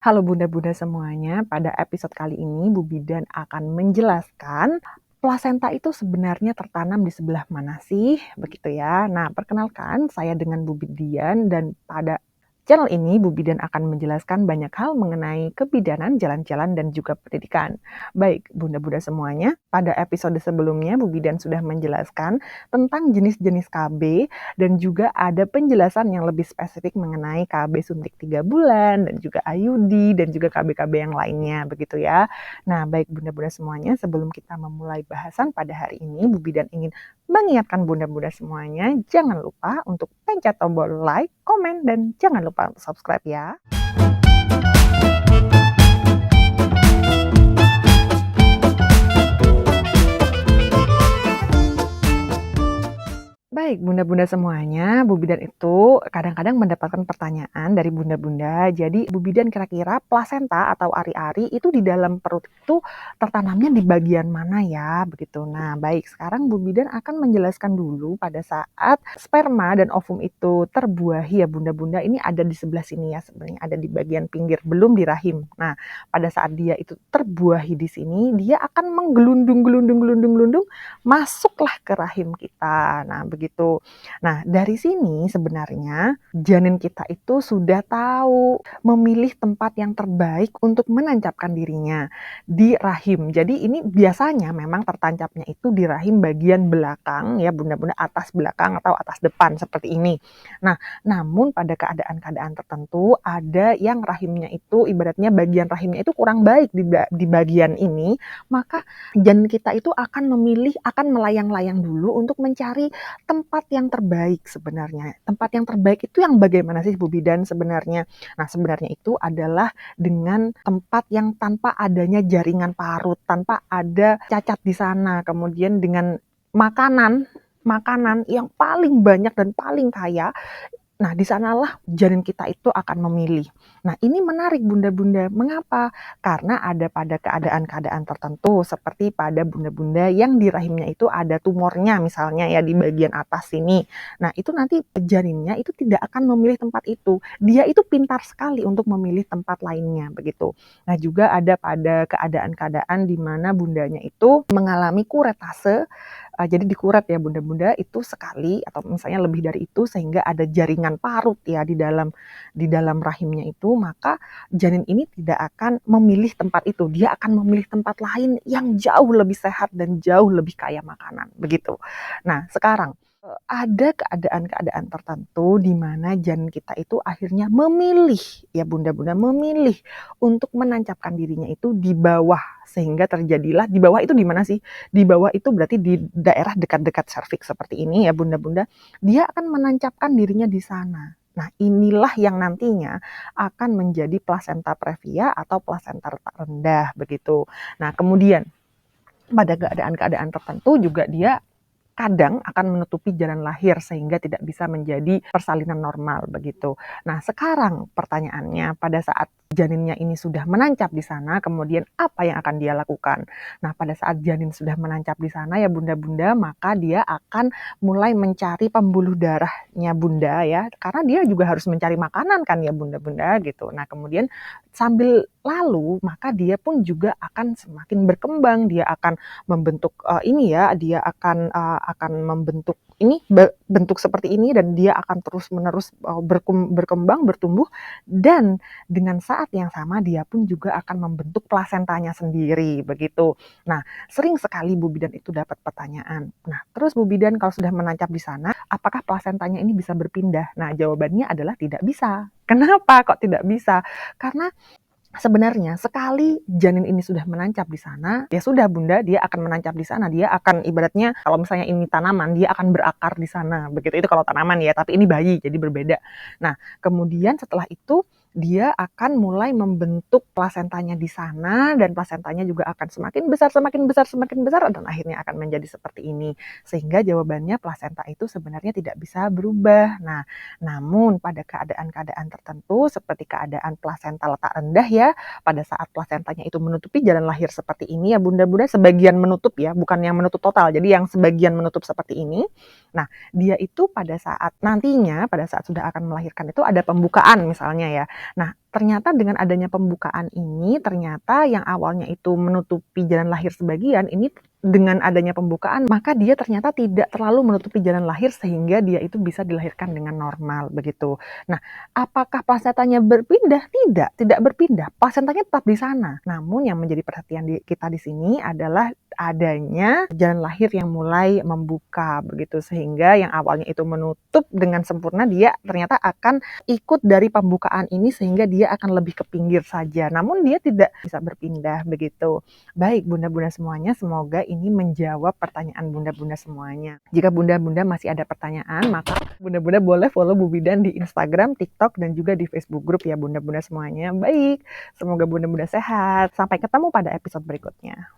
Halo bunda-bunda semuanya, pada episode kali ini Bu Bidan akan menjelaskan plasenta itu sebenarnya tertanam di sebelah mana sih, begitu ya. Nah, perkenalkan saya dengan Bu Bidan dan pada channel ini Bu Bidan akan menjelaskan banyak hal mengenai kebidanan, jalan-jalan dan juga pendidikan. Baik, bunda-bunda semuanya, pada episode sebelumnya Bu Bidan sudah menjelaskan tentang jenis-jenis KB dan juga ada penjelasan yang lebih spesifik mengenai KB suntik 3 bulan dan juga IUD dan juga KB-KB yang lainnya begitu ya. Nah, baik bunda-bunda semuanya, sebelum kita memulai bahasan pada hari ini, Bu Bidan ingin mengingatkan bunda-bunda semuanya, jangan lupa untuk pencet tombol like, komen, dan jangan lupa untuk subscribe ya. Baik, bunda-bunda semuanya, Bu Bidan itu kadang-kadang mendapatkan pertanyaan dari bunda-bunda. Jadi, Bu Bidan kira-kira plasenta atau ari-ari itu di dalam perut itu tertanamnya di bagian mana ya? Begitu. Nah, baik, sekarang Bu Bidan akan menjelaskan dulu pada saat sperma dan ovum itu terbuahi ya bunda-bunda. Ini ada di sebelah sini ya sebenarnya, ada di bagian pinggir, belum di rahim. Nah, pada saat dia itu terbuahi di sini, dia akan menggelundung-gelundung masuklah ke rahim kita. Nah, begitu. Nah, dari sini sebenarnya janin kita itu sudah tahu memilih tempat yang terbaik untuk menancapkan dirinya di rahim. Jadi ini biasanya memang tertancapnya itu di rahim bagian belakang ya bunda-bunda, atas belakang atau atas depan seperti ini. Nah, namun pada keadaan-keadaan tertentu ada yang rahimnya itu ibaratnya bagian rahimnya itu kurang baik di bagian ini, maka janin kita itu akan melayang-layang dulu untuk mencari tempat yang terbaik sebenarnya. Tempat yang terbaik itu yang bagaimana sih Bu Bidan sebenarnya? Nah, sebenarnya itu adalah dengan tempat yang tanpa adanya jaringan parut, tanpa ada cacat di sana. Kemudian dengan makanan yang paling banyak dan paling kaya. Nah, di sanalah janin kita itu akan memilih. Nah, ini menarik bunda-bunda. Mengapa? Karena ada pada keadaan-keadaan tertentu seperti pada bunda-bunda yang di rahimnya itu ada tumornya misalnya ya di bagian atas sini. Nah, itu nanti janinnya itu tidak akan memilih tempat itu. Dia itu pintar sekali untuk memilih tempat lainnya begitu. Nah, juga ada pada keadaan-keadaan di mana bundanya itu mengalami kuretase. Jadi dikuret ya bunda-bunda itu sekali atau misalnya lebih dari itu sehingga ada jaringan parut ya di dalam rahimnya itu, maka janin ini tidak akan memilih tempat itu, dia akan memilih tempat lain yang jauh lebih sehat dan jauh lebih kaya makanan begitu. Nah, sekarang ada keadaan-keadaan tertentu di mana janin kita itu akhirnya memilih ya bunda-bunda, memilih untuk menancapkan dirinya itu di bawah, sehingga terjadilah di bawah itu di mana sih? Di bawah itu berarti di daerah dekat-dekat serviks seperti ini ya bunda-bunda, dia akan menancapkan dirinya di sana. Nah, inilah yang nantinya akan menjadi plasenta previa atau plasenta letak rendah begitu. Nah, kemudian pada keadaan-keadaan tertentu juga dia kadang akan menutupi jalan lahir sehingga tidak bisa menjadi persalinan normal begitu. Nah, sekarang pertanyaannya pada saat janinnya ini sudah menancap di sana, kemudian apa yang akan dia lakukan? Nah, pada saat janin sudah menancap di sana ya bunda-bunda, maka dia akan mulai mencari pembuluh darahnya bunda ya, karena dia juga harus mencari makanan kan ya bunda-bunda gitu. Nah, kemudian sambil lalu maka dia pun juga akan semakin berkembang, dia akan membentuk ini ya, dia akan membentuk ini bentuk seperti ini dan dia akan terus-menerus berkembang, bertumbuh dan dengan saat yang sama dia pun juga akan membentuk plasentanya sendiri begitu. Nah, sering sekali Bu Bidan itu dapat pertanyaan. Nah, terus Bu Bidan kalau sudah menancap di sana, apakah plasentanya ini bisa berpindah? Nah, jawabannya adalah tidak bisa. Kenapa kok tidak bisa? Karena sebenarnya sekali janin ini sudah menancap di sana, ya sudah bunda, dia akan menancap di sana. Dia akan ibaratnya kalau misalnya ini tanaman, dia akan berakar di sana. Begitu itu kalau tanaman ya, tapi ini bayi, jadi berbeda. Nah, kemudian setelah itu dia akan mulai membentuk plasentanya di sana dan plasentanya juga akan semakin besar, semakin besar, semakin besar dan akhirnya akan menjadi seperti ini. Sehingga jawabannya plasenta itu sebenarnya tidak bisa berubah. Nah, namun pada keadaan-keadaan tertentu seperti keadaan plasenta letak rendah ya, pada saat plasentanya itu menutupi jalan lahir seperti ini ya bunda-bunda, sebagian menutup ya, bukan yang menutup total. Jadi yang sebagian menutup seperti ini. Nah, dia itu pada saat nantinya, pada saat sudah akan melahirkan itu ada pembukaan misalnya ya. Nah, ternyata dengan adanya pembukaan ini, ternyata yang awalnya itu menutupi jalan lahir sebagian, ini dengan adanya pembukaan, maka dia ternyata tidak terlalu menutupi jalan lahir sehingga dia itu bisa dilahirkan dengan normal, begitu. Nah, apakah plasentanya berpindah? Tidak, tidak berpindah. Plasentanya tetap di sana. Namun yang menjadi perhatian kita di sini adalah adanya jalan lahir yang mulai membuka, begitu. Sehingga yang awalnya itu menutup dengan sempurna, dia ternyata akan ikut dari pembukaan ini sehingga dia akan lebih ke pinggir saja. Namun dia tidak bisa berpindah, begitu. Baik, bunda-bunda semuanya, semoga ini menjawab pertanyaan bunda-bunda semuanya. Jika bunda-bunda masih ada pertanyaan, maka bunda-bunda boleh follow Bu Bidan di Instagram, TikTok, dan juga di Facebook Group ya bunda-bunda semuanya. Baik, semoga bunda-bunda sehat. Sampai ketemu pada episode berikutnya.